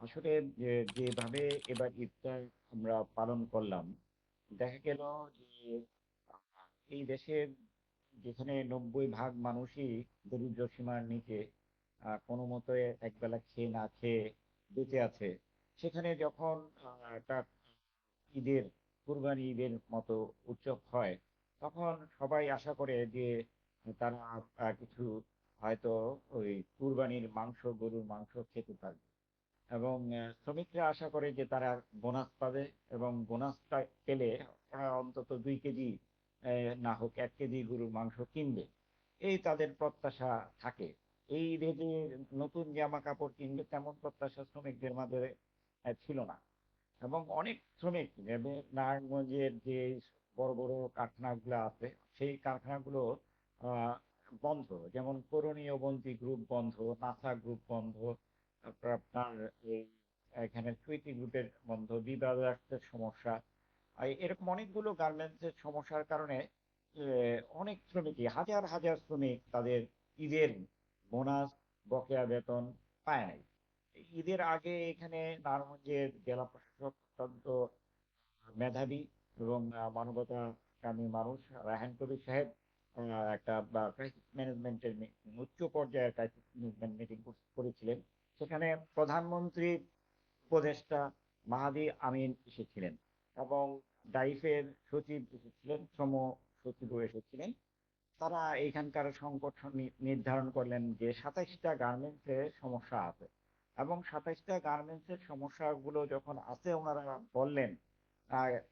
আসলে যেভাবে এবার ঈদটা আমরা পালন করলাম, দেখা গেল যে এই দেশের যেখানে 90% মানুষই দরিদ্র সীমার নিচে কোনো মতে একবেলা খেয়ে না খেয়ে বেঁচে আছে, সেখানে যখন একটা ঈদের কুরবানি ঈদের মতো উৎসব হয়, তখন সবাই আশা করে যে তারা কিছু হয়তো ওই কুরবানির মাংস, গরুর মাংস খেতে পারবে। এবং শ্রমিকরা আশা করে যে তারা বোনাস পাবে, এবং বোনাসটা পেলে ওরা অন্তত 2 কেজি না হোক 1 কেজি গরুর মাংস কিনবে, এই তাদের প্রত্যাশা থাকে। এই ঈদে যে নতুন জামা কাপড় কিনবে তেমন প্রত্যাশা শ্রমিকদের মাঝে ছিল না। এবং অনেক শ্রমিক নারায়ণগঞ্জের যে বড় বড় কারখানাগুলো আছে, সেই কারখানাগুলো আহ, বন্ধ। যেমন করণীয় বন্তি গ্রুপ বন্ধ, নাসা গ্রুপ বন্ধ, তারপর আপনার এই এখানে সুইটি গ্রুপের বন্ধ, বিবাহের সমস্যা, এরকম অনেকগুলো গার্মেন্টসের সমস্যার কারণে অনেক শ্রমিকই, হাজার হাজার শ্রমিক তাদের ঈদের বোনাস, বকেয়া বেতন পায় নাই। ঈদের আগে এখানে নারায়ণগঞ্জের জেলা প্রশাসক অত্যন্ত মেধাবী এবং মানবতাকামী মানুষ, রায়হান কবির সাহেব একটা ক্রাইসিস ম্যানেজমেন্টের উচ্চ পর্যায়ের ক্রাইসিস ম্যানেজমেন্ট মিটিং করেছিলেন। সেখানে প্রধানমন্ত্রী উপদেষ্টা মাহাদি আমিন এসেছিলেন, এবং ডাইফের সচিব এসেছিলেন, শ্রম সচিবও এসেছিলেন। তারা এখানকার সংকট নির্ধারণ করলেন যে 27টা গার্মেন্টসের সমস্যা আছে, এবং 27টা গার্মেন্টসের সমস্যাগুলো যখন আছে ওনারা বললেন,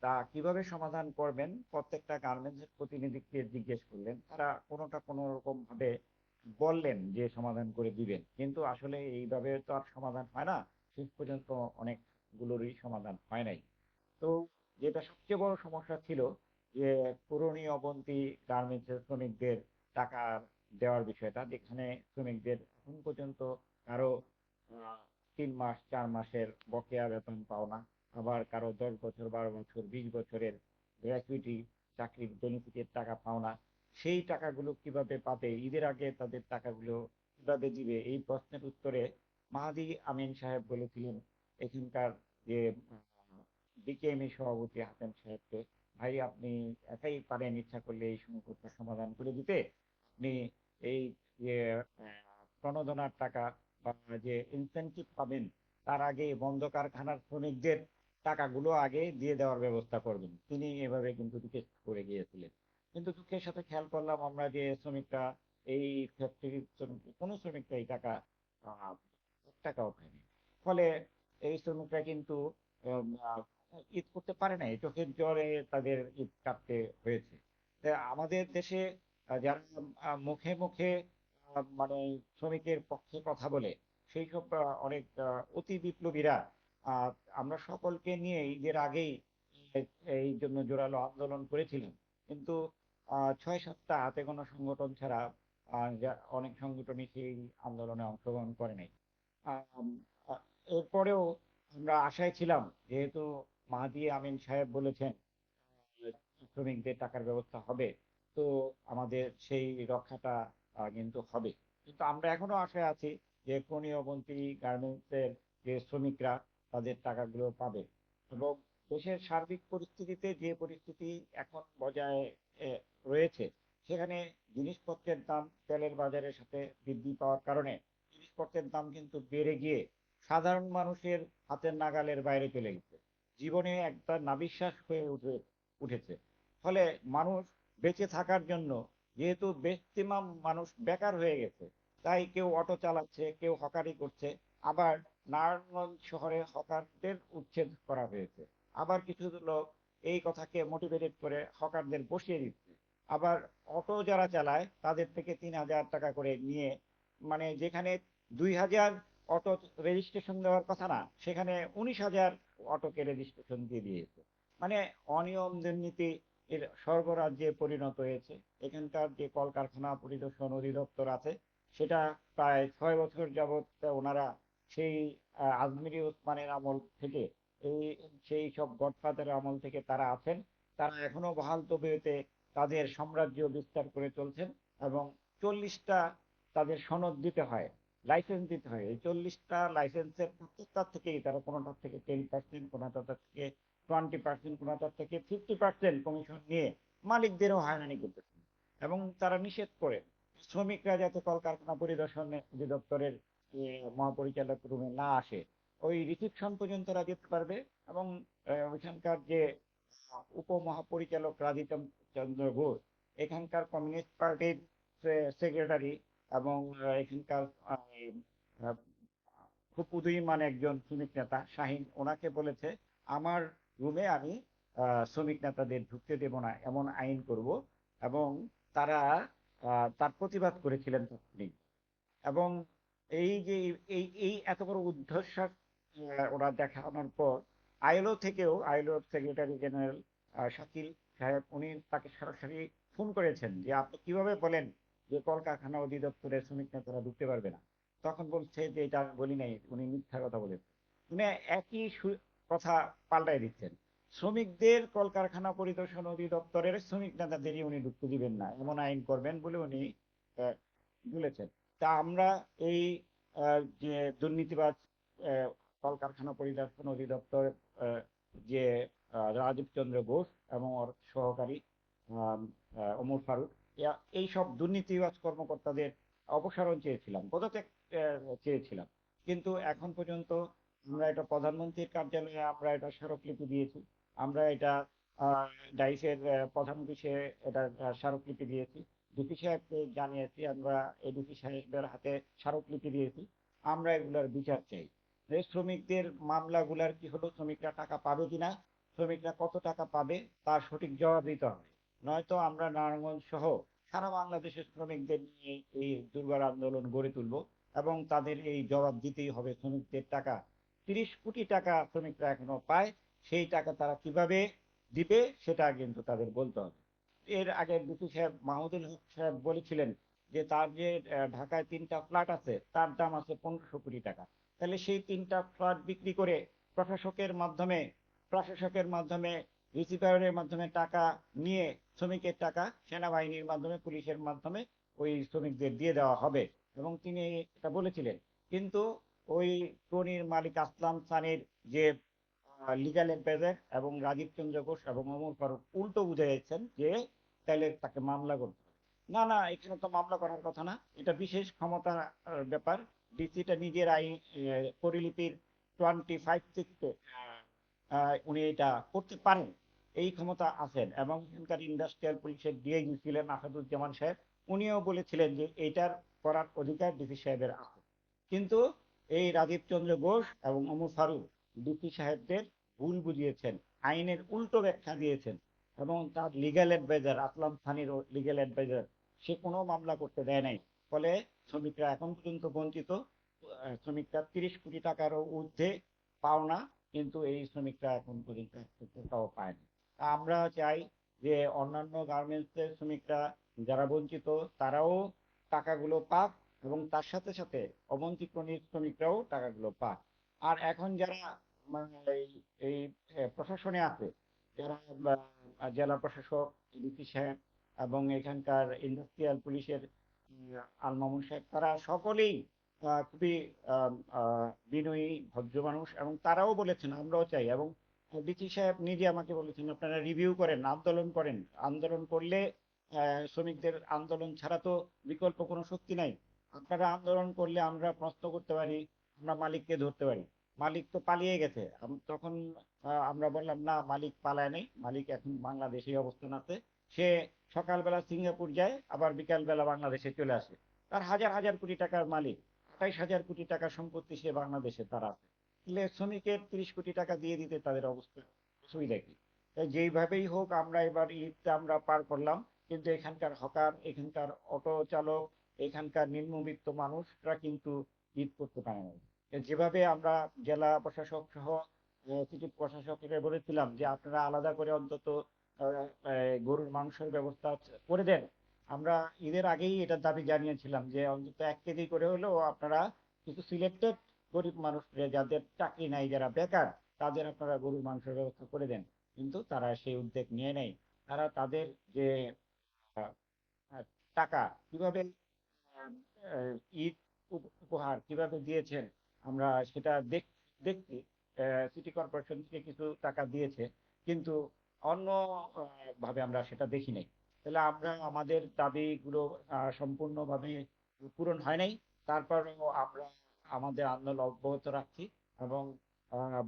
তা কিভাবে সমাধান করবেন প্রত্যেকটা গার্মেন্টসের প্রতিনিধিকে জিজ্ঞেস করলেন। তারা কোনোটা কোনো রকম ভাবে বললেন যে সমাধান করে দিবেন, কিন্তু আসলে এইভাবে তো আর সমাধান হয় না। শেষ পর্যন্ত অনেকগুলোরই সমাধান হয় নাই। তো যেটা সবচেয়ে বড় সমস্যা ছিল, যে পুরনি অবন্তি গার্মেন্টসের শ্রমিকদের টাকা দেওয়ার বিষয়টা, যেখানে শ্রমিকদের এখন পর্যন্ত কারো 3 মাস 4 মাসের বকেয়া বেতন পাও না, আবার কারো 10 বছর 12 বছর 20 বছরের গ্র্যাচুইটি, চাকরির বেনিফিটের টাকা পাও না। সেই টাকাগুলো কিভাবে পাবে, ঈদের আগে তাদের টাকাগুলো কিভাবে দিবে, এই প্রশ্নের উত্তরে মাহাদি আমিন সাহেব বলেছিলেন এখানকার যে বিকেএমই সভাপতি হাসান সাহেবকে, ভাই আপনি একাই পারেন ইচ্ছা করলে এই সংকটটা সমাধান করে দিতে। আপনি এই যে প্রণোদনার টাকা বা যে ইনসেনটিভ পাবেন, তার আগে বন্ধ কারখানার শ্রমিকদের টাকাগুলো আগে দিয়ে দেওয়ার ব্যবস্থা করবেন। তিনি এভাবে কিন্তু রিকোয়েস্ট করে গিয়েছিলেন। কিন্তু দুঃখের সাথে খেয়াল করলাম আমরা যে শ্রমিকরা, এই ফ্যাক্টরির কোনো শ্রমিকরা এই টাকা 1 টাকাও পায়নি। ফলে এই শ্রমিকরা কিন্তু ঈদ করতে পারে নাই, চোখের জলে তাদের ঈদ কাটতে হয়েছে। তা আমাদের দেশে যারা মুখে মুখে মানে শ্রমিকের পক্ষে কথা বলে, সেই সব অনেক অতি বিপ্লবীরা আহ, আমরা সকলকে নিয়ে ঈদের আগেই এই জন্য জোরালো আন্দোলন করেছিলেন। কিন্তু 6-7টা হাতে গোনা সংগঠন ছাড়া অনেক সংগঠনই সেই আন্দোলনে অংশগ্রহণ করে নাই। আম, আ- এরপরেও আমরা আশায় ছিলাম, যেহেতু মাহাদি আমিন সাহেব বলেছেন শ্রমিকদের টাকার ব্যবস্থা হবে, তো আমাদের সেই রক্ষাটা কিন্তু হবে। কিন্তু আমরা এখনো আশায় আছি যে খনিয়বন্তী গার্মেন্টসের যে শ্রমিকরা তাদের টাকাগুলো পাবে। এবং দেশের সার্বিক পরিস্থিতিতে যে পরিস্থিতি এখন বজায় এ, রয়েছে, সেখানে জিনিসপত্রের দাম তেলের বাজারের সাথে বৃদ্ধি পাওয়ার কারণে জিনিসপত্রের দাম কিন্তু বেড়ে গিয়ে সাধারণ মানুষের হাতের নাগালের বাইরে চলে গেছে। জীবনে একটা নাভিশ্বাস হয়ে উঠেছে। ফলে মানুষ বেঁচে থাকার জন্য, যেহেতু ম্যাক্সিমাম মানুষ বেকার হয়ে গেছে, তাই কেউ অটো চালাচ্ছে, কেউ হকারি করছে। আবার নারায়ণগঞ্জ শহরে হকারদের উচ্ছেদ করা হয়েছে। আবার কিছু লোক এই কথাকে মোটিভেটেড করে হকারদের বসিয়ে দিচ্ছে। আবার অটো যারা চালায় তাদের থেকে 3,000 টাকা করে নিয়ে, মানে যেখানে 2,000 অটো রেজিস্ট্রেশন দেওয়ার কথা না, সেখানে 19,000 অটোকে রেজিস্ট্রেশন দিয়ে দিয়েছে। মানে অনিয়ম দুর্নীতি এর স্বর্গরাজ্যে পরিণত হয়েছে। এখানকার যে কলকারখানা পরিদর্শন অধিদপ্তর আছে, সেটা প্রায় 6 বছর যাবৎ ওনারা সেই আজমিরি ওসমানের আমল থেকে, এই সেই সব গডফাদারের আমল থেকে তারা আছেন। তারা এখনো বহাল তবিয়তে তাদের সাম্রাজ্য বিস্তার করে চলছেন, এবং 40টা তাদের সনদ দিতে হয়। লাইসেন্স দিতে হয়। এই 40টা লাইসেন্সের প্রত্যেকটার থেকেই তারা কোনোটার থেকে 10%, কোনোটার থেকে 20%, কোনোটার থেকে 50% কমিশন নিয়ে মালিকদেরও হয়রানি করতেছে। এবং তারা নিষেধ করে শ্রমিকরা যাতে কলকারখানা পরিদর্শন অধিদপ্তরের মহাপরিচালক রুমে না আসে, ওই রিসিপশন পর্যন্ত তারা যেতে পারবে। এবং ওইখানকার যে উপমহাপরিচালক রাজীব চন্দ্র ঘোষ, এখানকার কমিউনিস্ট পার্টির সেক্রেটারি, এবং এখানকার আহ, খুব উদীয়মান একজন শ্রমিক নেতা শাহিন, ওনাকে বলেছে আমার রুমে আমি শ্রমিক নেতাদের ঢুকতে দেব না, এমন আইন করব। এবং তারা তার প্রতিবাদ করেছিলেন তখনই। এবং এই যে এই এই এত বড় উদ্ধশ্বাস ওরা দেখানোর পর আইএলও সেক্রেটারি জেনারেল শাকিল সাহেব, উনি তাকে সরাসরি ফোন করেছেন যে আপনি কিভাবে বলেন যে কলকারখানা অধিদপ্তরের শ্রমিক নেতারা ঢুকতে পারবে না। তখন বলছে যে এটা আমি বলি নাই, উনি মিথ্যা কথা বলেছেন। উনি একই কথা পাল্টাই দিচ্ছেন। শ্রমিকদের কলকারখানা পরিদর্শন অধিদপ্তরের শ্রমিক নেতাদেরই উনি ঢুকতে দিবেন না, এমন আইন করবেন বলে উনি আহ, বলেছেন। তা আমরা এই যে দুর্নীতিবাজ আহ, কলকারখানা পরিদর্শন অধিদপ্তর আহ, যে রাজীব চন্দ্র ঘোষ এবং ওর সহকারী আম, ওমর ফারুক, এই সব দুর্নীতিবাজ কর্মকর্তাদের অপসারণ চেয়েছিলাম, পদত্যাগ চেয়েছিলাম। কিন্তু এখন পর্যন্ত আমরা এটা প্রধানমন্ত্রীর কার্যালয়ে আমরা এটা স্মারকলিপি দিয়েছি। আমরা এটা আহ, ডাইসের প্রধান অফিসে এটা স্মারকলিপি দিয়েছি। ডিসি সাহেবকে জানিয়েছি, আমরা এডিসি সাহেবের হাতে স্মারকলিপি দিয়েছি। আমরা এগুলার বিচার চাই। এই শ্রমিকদের মামলাগুলার কি হলো, শ্রমিকরা টাকা পাবে কিনা, শ্রমিকরা কত টাকা পাবে, তার সঠিক জবাব দিতে হবে। নয়তো আমরা নারায়ণগঞ্জ সহ সারা বাংলাদেশের শ্রমিকদের নিয়ে এই দুর্বার আন্দোলন গড়ে তুলব। এবং তাদের এই জবাব দিতেই হবে শ্রমিকদের টাকা। 30 কোটি টাকা শ্রমিকরা এখনো পায়, সেই টাকা তারা কিভাবে দিবে সেটা কিন্তু তাদের বলতে হবে। এর আগে ডিসি সাহেব মাহমুদুল হক সাহেব বলেছিলেন যে তার যে ঢাকায় 3টা ফ্ল্যাট আছে তার দাম আছে 1500 কোটি টাকা। তাহলে সেই 3টা ফ্ল্যাট বিক্রি করে প্রশাসকের মাধ্যমে প্রশাসকের মাধ্যমে রিসিভারের মাধ্যমে টাকা নিয়ে শ্রমিকের টাকা সেনাবাহিনীর মাধ্যমে পুলিশের মাধ্যমে ওই শ্রমিকদের দিয়ে দেওয়া হবে। এবং তিনি এটা বলেছিলেন। কিন্তু ওই খনির মালিক আসলাম সানির যে লিগ্যাল অ্যাডভাইজার এবং রাজীব চন্দ্র ঘোষ এবং ওমর ফারুক উল্টো বুঝাইছেন যে তাহলে তাকে মামলা করতে হবে। না না, এখানে তো মামলা করার কথা না, এটা বিশেষ ক্ষমতা ব্যাপার। ডিসিটা নিজের আইন পরিলিপির 25(6) উনি এটা করতে পারেন, এই ক্ষমতা আছেন। এবং এখানকার ইন্ডাস্ট্রিয়াল পুলিশের ডিআইজি ছিলেন আসাদুজ্জামান সাহেব, উনিও বলেছিলেন যে এইটার করার অধিকার ডিসি সাহেবের আছে। কিন্তু এই রাজীব চন্দ্র ঘোষ এবং ওমর ফারুক ডিসি সাহেবদের ভুল বুঝিয়েছেন, আইনের উল্টো ব্যাখ্যা দিয়েছেন। এবং তার লিগ্যাল অ্যাডভাইজার আসলাম খানির লিগ্যাল অ্যাডভাইজার, সে কোনো মামলা করতে দেয় নাই। ফলে শ্রমিকরা এখন পর্যন্ত বঞ্চিত। শ্রমিকরা 30 কোটি টাকারও ঊর্ধ্বে পাওনা, কিন্তু এই শ্রমিকরা এখন পর্যন্ত 1 টাকাও পায়নি। তা আমরা চাই যে অন্যান্য গার্মেন্টস এর শ্রমিকরা যারা বঞ্চিত তারাও টাকাগুলো পাক, এবং তার সাথে সাথে অবন্তী খনির শ্রমিকরাও টাকাগুলো পাক। আর এখন যারা মানে এই এই প্রশাসনে আছে, যারা জেলা প্রশাসক ডিসি সাহেব এবং এখানকার ইন্ডাস্ট্রিয়াল পুলিশের আল মামুন সাহেব, তারা সকলেই খুবই বিনয়ী ভদ্র মানুষ। এবং তারাও বলেছেন আমরাও চাই। এবং ডিসি সাহেব নিজে আমাকে বলেছেন আপনারা রিভিউ করেন, আন্দোলন করেন। আন্দোলন করলে শ্রমিকদের আন্দোলন ছাড়া তো বিকল্প কোনো শক্তি নাই। আপনারা আন্দোলন করলে আমরা প্রশ্ন করতে পারি, আমরা মালিককে ধরতে পারি। মালিক তো পালিয়ে গেছে। তখন আমরা বললাম না, মালিক পালায় নাই, মালিক এখন বাংলাদেশে অবস্থান আছে। সে সকালবেলা সিঙ্গাপুর যায়, আবার বিকালবেলা বাংলাদেশে চলে আসে। তার হাজার হাজার কোটি টাকার মালিক, 28,000 কোটি টাকার সম্পত্তি সে বাংলাদেশে তার আছে। তাহলে শ্রমিকের 30 কোটি টাকা দিয়ে দিতে তাদের অবস্থা, অসুবিধা কি? তাই যেইভাবেই হোক আমরা এবার ঈদটা আমরা পার করলাম। কিন্তু এখানকার হকার, এখানকার অটো চালক, এখানকার নিম্নবিত্ত মানুষরা কিন্তু ঈদ করতে পারে না। যেভাবে আমরা জেলা প্রশাসক সহ সিটি প্রশাসকের বলেছিলাম যে আপনারা আলাদা করে অন্তত গরুর মাংসের ব্যবস্থা করে দেন। আমরা ঈদের আগেই এটার দাবি জানিয়েছিলাম যে অন্তত 1 কেজি করে হলেও আপনারা কিছু সিলেক্টেড গরিব মানুষদের, যাদের চাকরি নাই, যারা বেকার, তাদের আপনারা গরুর মাংসের ব্যবস্থা করে দেন। কিন্তু তারা সেই উদ্যোগ নিয়ে নেয়। তারা তাদের যে আহ, আহ, টাকা কিভাবে আহ, ঈদ উপহার কিভাবে দিয়েছেন আমরা সেটা দেখছি। সিটি কর্পোরেশন থেকে কিছু টাকা দিয়েছে, কিন্তু অন্য ভাবে আমরা সেটা দেখি নাই। তাহলে আমরা আমাদের দাবিগুলো সম্পূর্ণভাবে পূরণ হয় নাই। তারপরেও আমরা আমাদের আন্দোলন অব্যাহত রাখছি, এবং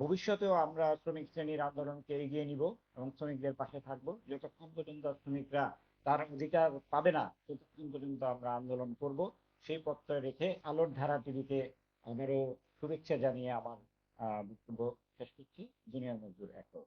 ভবিষ্যতেও আমরা শ্রমিক শ্রেণীর আন্দোলনকে এগিয়ে নিব এবং শ্রমিকদের পাশে থাকবো। যতক্ষণ পর্যন্ত শ্রমিকরা তার অধিকার পাবে না, ততক্ষণ পর্যন্ত আমরা আন্দোলন করব। সেই প্রত্যয় রেখে আলোর ধারা টিভিতে আবারও শুভেচ্ছা জানিয়ে আমার বক্তব্য শেষ করছি। জুনিয়র মজদুর একক।